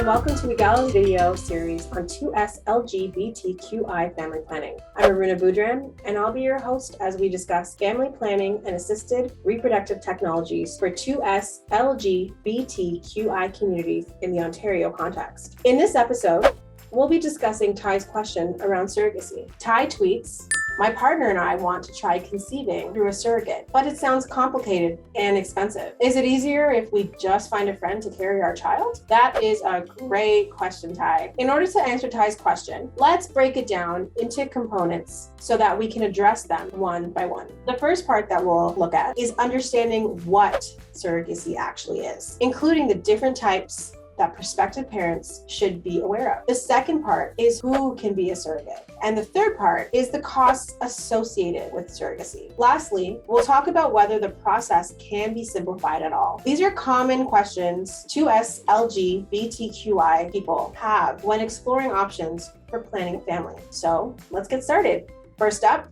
welcome to Miguel's video series on 2S LGBTQI family planning. I'm Aruna Boudran, and I'll be your host as we discuss family planning and assisted reproductive technologies for 2S LGBTQI communities in the Ontario context. In this episode, we'll be discussing Ty's question around surrogacy. Ty tweets, "My partner and I want to try conceiving through a surrogate, but it sounds complicated and expensive. Is it easier if we just find a friend to carry our child?" That is a great question, Ty. In order to answer Ty's question, let's break it down into components so that we can address them one by one. The first part that we'll look at is understanding what surrogacy actually is, including the different types that prospective parents should be aware of. The second part is who can be a surrogate. And the third part is the costs associated with surrogacy. Lastly, we'll talk about whether the process can be simplified at all. These are common questions 2S LGBTQI people have when exploring options for planning a family. So let's get started. First up,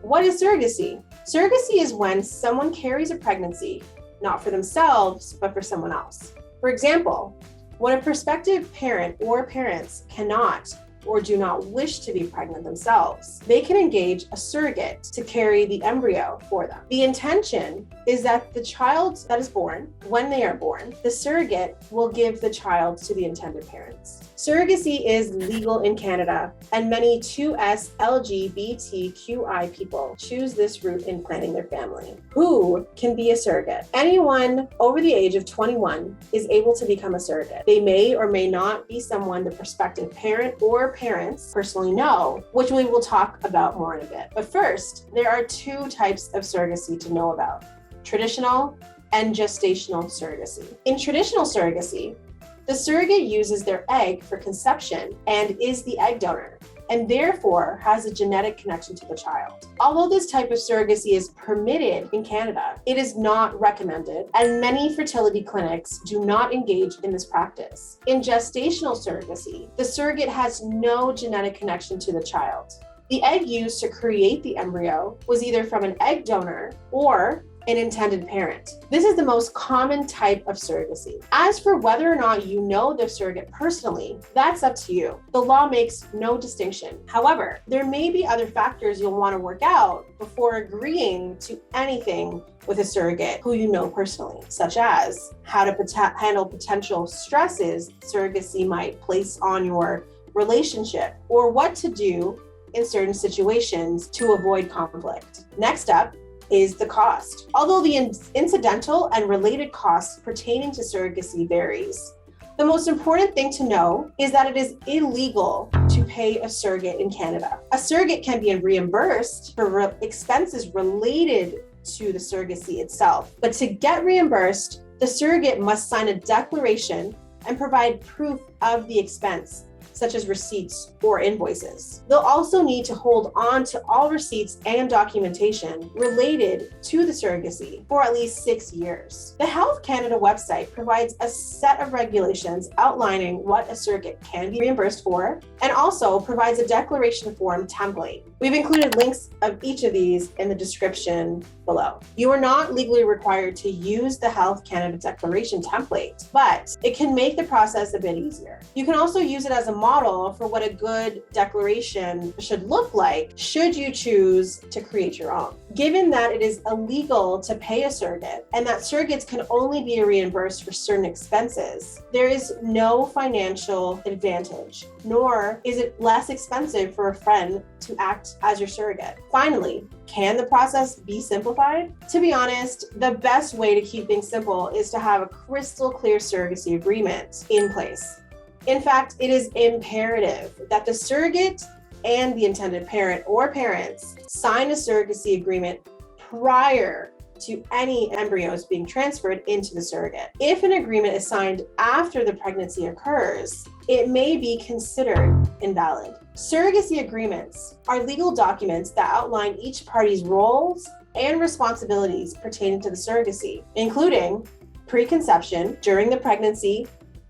what is surrogacy? Surrogacy is when someone carries a pregnancy, not for themselves, but for someone else. For example, when a prospective parent or parents cannot or do not wish to be pregnant themselves, they can engage a surrogate to carry the embryo for them. The intention is that the child that is born, when they are born, the surrogate will give the child to the intended parents. Surrogacy is legal in Canada, and many 2S LGBTQI people choose this route in planning their family. Who can be a surrogate? Anyone over the age of 21 is able to become a surrogate. They may or may not be someone the prospective parent or parents personally know, which we will talk about more in a bit. But first, there are two types of surrogacy to know about: traditional and gestational surrogacy. In traditional surrogacy, the surrogate uses their egg for conception and is the egg donor, and therefore has a genetic connection to the child. Although this type of surrogacy is permitted in Canada, it is not recommended, and many fertility clinics do not engage in this practice. In gestational surrogacy, the surrogate has no genetic connection to the child. The egg used to create the embryo was either from an egg donor or an intended parent. This is the most common type of surrogacy. As for whether or not you know the surrogate personally, that's up to you. The law makes no distinction. However, there may be other factors you'll want to work out before agreeing to anything with a surrogate who you know personally, such as how to handle potential stresses surrogacy might place on your relationship, or what to do in certain situations to avoid conflict. Next up is the cost. Although the incidental and related costs pertaining to surrogacy varies, the most important thing to know is that it is illegal to pay a surrogate in Canada. A surrogate can be reimbursed for expenses related to the surrogacy itself, but to get reimbursed, the surrogate must sign a declaration and provide proof of the expense, such as receipts or invoices. They'll also need to hold on to all receipts and documentation related to the surrogacy for at least 6 years. The Health Canada website provides a set of regulations outlining what a surrogate can be reimbursed for, and also provides a declaration form template. We've included links of each of these in the description below. You are not legally required to use the Health Canada declaration template, but it can make the process a bit easier. You can also use it as a model for what a good declaration should look like should you choose to create your own. Given that it is illegal to pay a surrogate and that surrogates can only be reimbursed for certain expenses, there is no financial advantage, nor is it less expensive for a friend to act as your surrogate. Finally, can the process be simplified? To be honest, the best way to keep things simple is to have a crystal clear surrogacy agreement in place. In fact, it is imperative that the surrogate and the intended parent or parents sign a surrogacy agreement prior to any embryos being transferred into the surrogate. If an agreement is signed after the pregnancy occurs, it may be considered invalid. Surrogacy agreements are legal documents that outline each party's roles and responsibilities pertaining to the surrogacy, including preconception, during the pregnancy,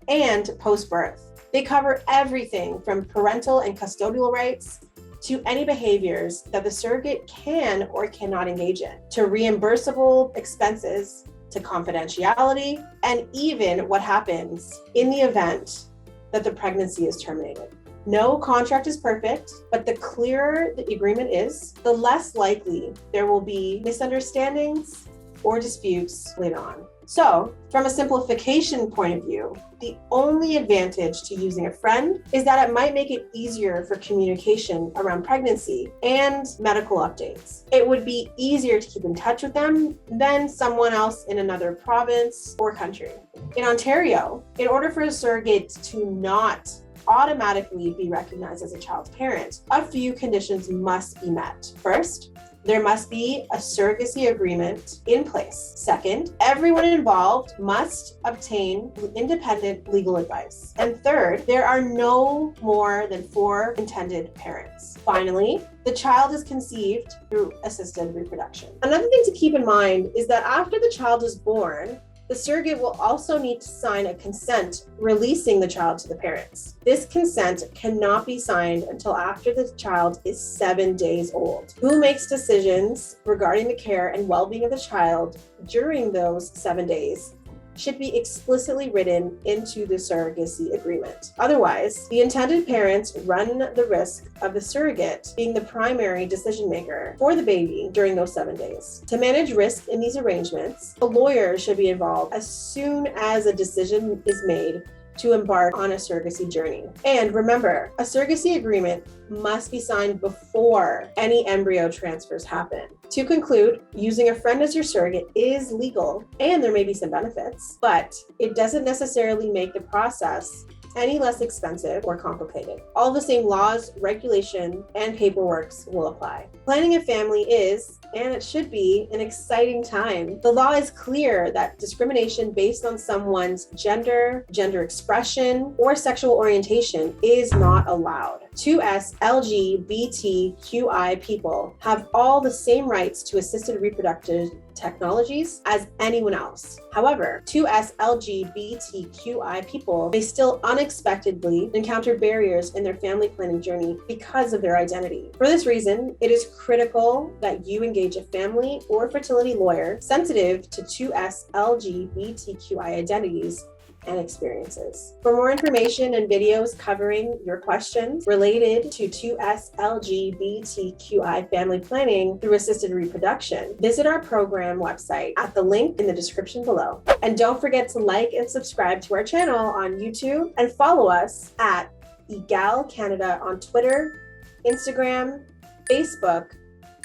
and post-birth. They cover everything from parental and custodial rights to any behaviors that the surrogate can or cannot engage in, to reimbursable expenses, to confidentiality, and even what happens in the event that the pregnancy is terminated. No contract is perfect, but the clearer the agreement is, the less likely there will be misunderstandings or disputes later on. So, from a simplification point of view, the only advantage to using a friend is that it might make it easier for communication around pregnancy and medical updates. It would be easier to keep in touch with them than someone else in another province or country. In Ontario, in order for a surrogate to not automatically be recognized as a child's parent, a few conditions must be met. First, there must be a surrogacy agreement in place. Second, everyone involved must obtain independent legal advice. And third, there are no more than 4 intended parents. Finally, the child is conceived through assisted reproduction. Another thing to keep in mind is that after the child is born, the surrogate will also need to sign a consent releasing the child to the parents. This consent cannot be signed until after the child is 7 days old. Who makes decisions regarding the care and well-being of the child during those 7 days should be explicitly written into the surrogacy agreement. Otherwise, the intended parents run the risk of the surrogate being the primary decision maker for the baby during those 7 days. To manage risk in these arrangements, a lawyer should be involved as soon as a decision is made to embark on a surrogacy journey. And remember, a surrogacy agreement must be signed before any embryo transfers happen. To conclude, using a friend as your surrogate is legal, and there may be some benefits, but it doesn't necessarily make the process any less expensive or complicated. All the same laws, regulation, and paperwork will apply. Planning a family is, and it should be, an exciting time. The law is clear that discrimination based on someone's gender, gender expression, or sexual orientation is not allowed. 2S LGBTQI people have all the same rights to assisted reproductive technologies as anyone else. However, 2S LGBTQI people may still unexpectedly encounter barriers in their family planning journey because of their identity. For this reason, it is critical that you engage a family or fertility lawyer sensitive to 2S LGBTQI identities and experiences. For more information and videos covering your questions related to 2S LGBTQI family planning through assisted reproduction, visit our program website at the link in the description below. And don't forget to like and subscribe to our channel on YouTube and follow us at Egal Canada on Twitter, Instagram, Facebook,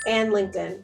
and LinkedIn.